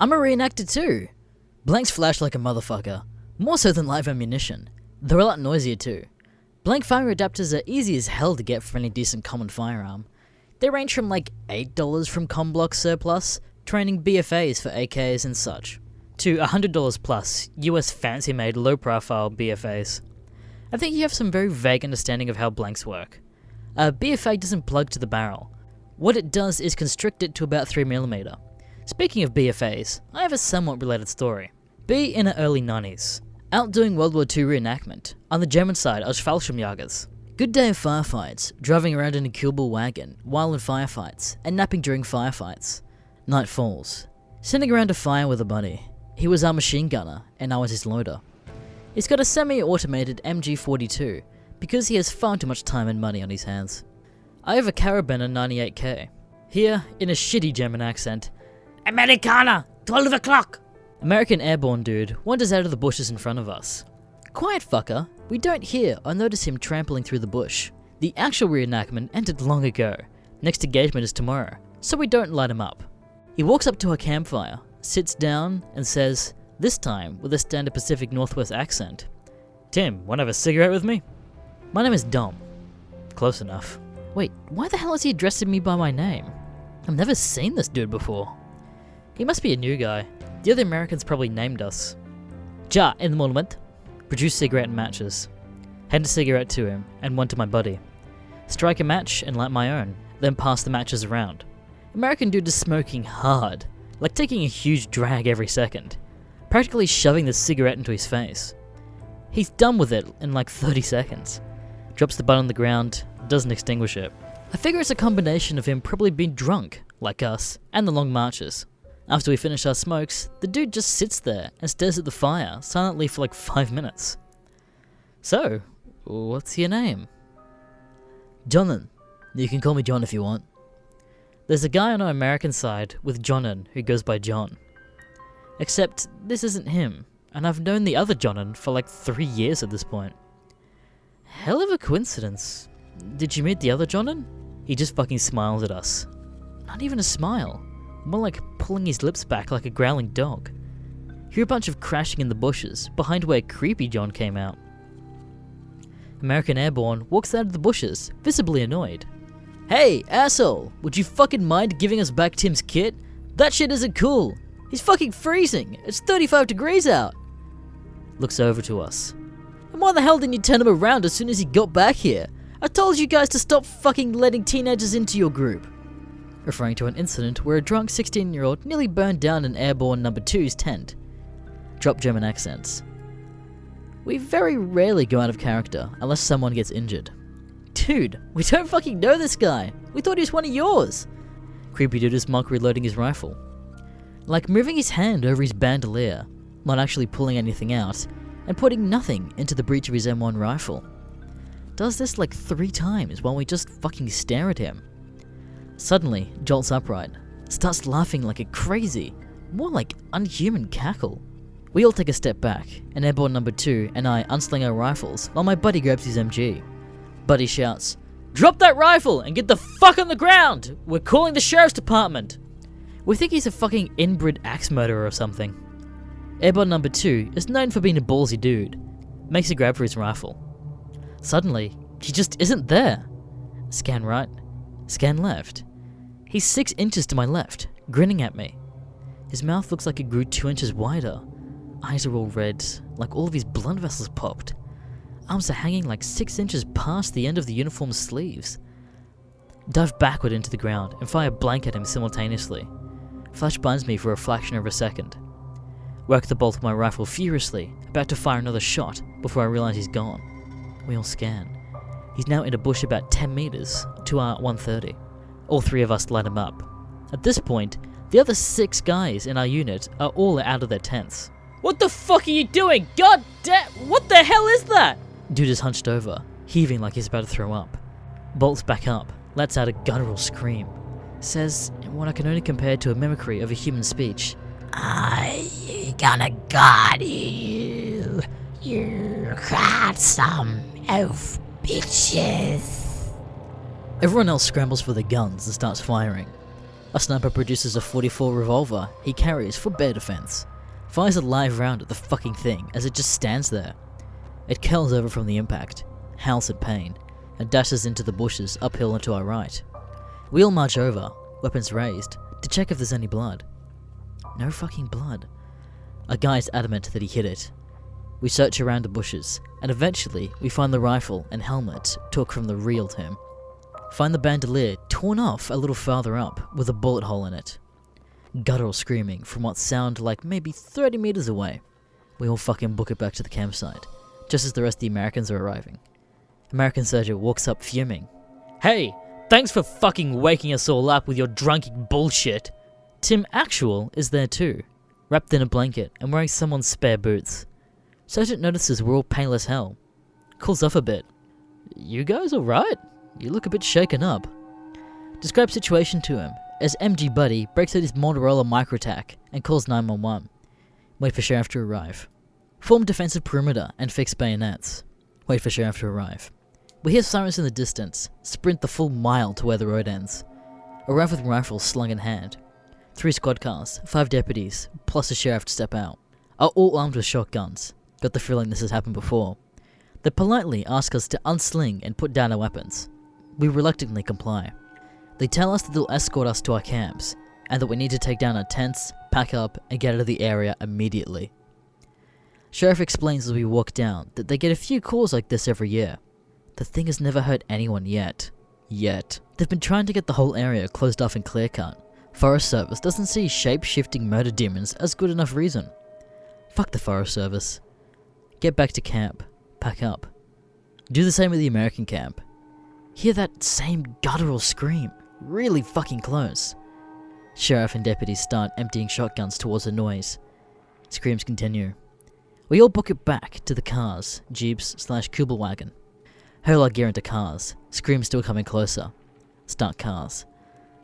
I'm a reenactor too. Blanks flash like a motherfucker, more so than live ammunition. They're a lot noisier too. Blank firing adapters are easy as hell to get for any decent common firearm. They range from like $8 from Comblock Surplus, training BFAs for AKs and such, to $100 plus US fancy-made low-profile BFAs. I think you have some very vague understanding of how blanks work. A BFA doesn't plug to the barrel. What it does is constrict it to about 3mm. Speaking of BFAs, I have a somewhat related story. B in the early 90s. Out doing World War II reenactment, on the German side of Fallschirmjägers. Good day of firefights, driving around in a Kuebel wagon while in firefights, and napping during firefights. Night falls. Sitting around a fire with a buddy. He was our machine gunner, and I was his loader. He's got a semi-automated MG42, because he has far too much time and money on his hands. I have a Carabiner 98K. Here, in a shitty German accent, Amerikaner, 12 o'clock! American airborne dude wanders out of the bushes in front of us. Quiet fucker, we don't hear or notice him trampling through the bush. The actual reenactment ended long ago. Next engagement is tomorrow, so we don't light him up. He walks up to a campfire, sits down, and says, this time with a standard Pacific Northwest accent, Tim, wanna have a cigarette with me? My name is Dom. Close enough. Wait, why the hell is he addressing me by my name? I've never seen this dude before. He must be a new guy. The other Americans probably named us. Ja, in the moment. Produce cigarette and matches. Hand a cigarette to him, and one to my buddy. Strike a match and light my own, then pass the matches around. American dude is smoking hard, like taking a huge drag every second, practically shoving the cigarette into his face. He's done with it in like 30 seconds. Drops the butt on the ground, doesn't extinguish it. I figure it's a combination of him probably being drunk, like us, and the long marches. After we finish our smokes, the dude just sits there and stares at the fire silently for like 5 minutes. So, what's your name? Jonan. You can call me John if you want. There's a guy on our American side with Jonan who goes by John. Except this isn't him, and I've known the other Jonan for like 3 years at this point. Hell of a coincidence. Did you meet the other Jonan? He just fucking smiles at us. Not even a smile. More like pulling his lips back like a growling dog. Hear a bunch of crashing in the bushes, behind where Creepy John came out. American Airborne walks out of the bushes, visibly annoyed. Hey, asshole! Would you fucking mind giving us back Tim's kit? That shit isn't cool! He's fucking freezing! It's 35 degrees out! Looks over to us. And why the hell didn't you turn him around as soon as he got back here? I told you guys to stop fucking letting teenagers into your group. Referring to an incident where a drunk 16-year-old nearly burned down an Airborne No. 2's tent. Drop German accents. We very rarely go out of character unless someone gets injured. Dude, we don't fucking know this guy. We thought he was one of yours. Creepy dude is monk reloading his rifle. Like moving his hand over his bandolier, not actually pulling anything out, and putting nothing into the breech of his M1 rifle. Does this like 3 times while we just fucking stare at him. Suddenly, jolts upright, starts laughing like a crazy, more like unhuman cackle. We all take a step back, and Airborne No. 2 and I unsling our rifles while my buddy grabs his MG. Buddy shouts, "Drop that rifle and get the fuck on the ground! We're calling the sheriff's department!" We think he's a fucking inbred axe murderer or something. Airborne No. 2 is known for being a ballsy dude. Makes a grab for his rifle. Suddenly, he just isn't there. Scan right, scan left. He's 6 inches to my left, grinning at me. His mouth looks like it grew 2 inches wider. Eyes are all red, like all of his blood vessels popped. Arms are hanging like 6 inches past the end of the uniform sleeves. Dive backward into the ground and fire blank at him simultaneously. Flash binds me for a fraction of a second. Work the bolt of my rifle furiously, about to fire another shot before I realize he's gone. We all scan. He's now in a bush about 10 meters to our 130. All 3 of us light him up. At this point, the other 6 guys in our unit are all out of their tents. What the fuck are you doing? God damn, what the hell is that? Dude is hunched over, heaving like he's about to throw up. Bolts back up, lets out a guttural scream. Says, in what I can only compare to a mimicry of a human speech, "I gonna guard you. You got some elf bitches." Everyone else scrambles for their guns and starts firing. A sniper produces a 44 revolver he carries for bare defense, fires a live round at the fucking thing as it just stands there. It curls over from the impact, howls in pain, and dashes into the bushes uphill and to our right. We all march over, weapons raised, to check if there's any blood. No fucking blood. A guy's adamant that he hit it. We search around the bushes, and eventually we find the rifle and helmet took from the real Tim. Find the bandolier torn off a little farther up with a bullet hole in it. Guttural screaming from what sound like maybe 30 meters away. We all fucking book it back to the campsite, just as the rest of the Americans are arriving. American Sergeant walks up fuming. "Hey, thanks for fucking waking us all up with your drunky bullshit." Tim Actual is there too, wrapped in a blanket and wearing someone's spare boots. Sergeant notices we're all pale as hell. Cools off a bit. "You guys alright? You look a bit shaken up." Describe situation to him as MG Buddy breaks out his Motorola Microtac and calls 911. Wait for Sheriff to arrive. Form defensive perimeter and fix bayonets. Wait for Sheriff to arrive. We hear sirens in the distance, sprint the full mile to where the road ends. Arrive with rifles slung in hand. 3 squad cars, 5 deputies, plus a sheriff to step out. Are all armed with shotguns. Got the feeling this has happened before. They politely ask us to unsling and put down our weapons. We reluctantly comply. They tell us that they'll escort us to our camps, and that we need to take down our tents, pack up, and get out of the area immediately. Sheriff explains as we walk down that they get a few calls like this every year. The thing has never hurt anyone yet. They've been trying to get the whole area closed off and clear cut. Forest Service doesn't see shape-shifting murder demons as good enough reason. Fuck the Forest Service. Get back to camp. Pack up. Do the same with the American camp. Hear that same guttural scream. Really fucking close. Sheriff and deputies start emptying shotguns towards the noise. Screams continue. We all book it back to the cars, jeeps/Kubelwagen. Hurl our gear into cars, screams still coming closer. Start cars.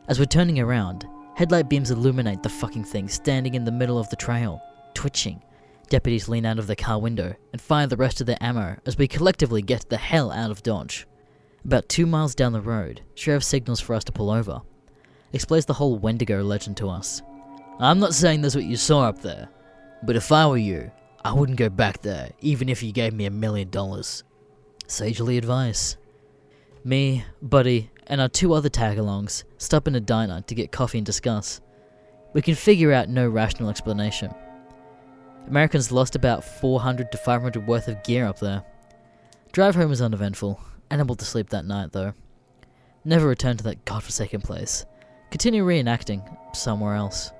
As we're turning around, headlight beams illuminate the fucking thing standing in the middle of the trail, twitching. Deputies lean out of their car window and fire the rest of their ammo as we collectively get the hell out of Dodge. About 2 miles down the road, Sheriff signals for us to pull over. Explains the whole Wendigo legend to us. "I'm not saying that's what you saw up there, but if I were you, I wouldn't go back there, even if you gave me $1 million. Sagely advice. Me, Buddy, and our 2 other tag-alongs stop in a diner to get coffee and discuss. We can figure out no rational explanation. Americans lost about 400 to 500 worth of gear up there. Drive home was uneventful. Unable to sleep that night, though. Never return to that godforsaken place. Continue reenacting somewhere else.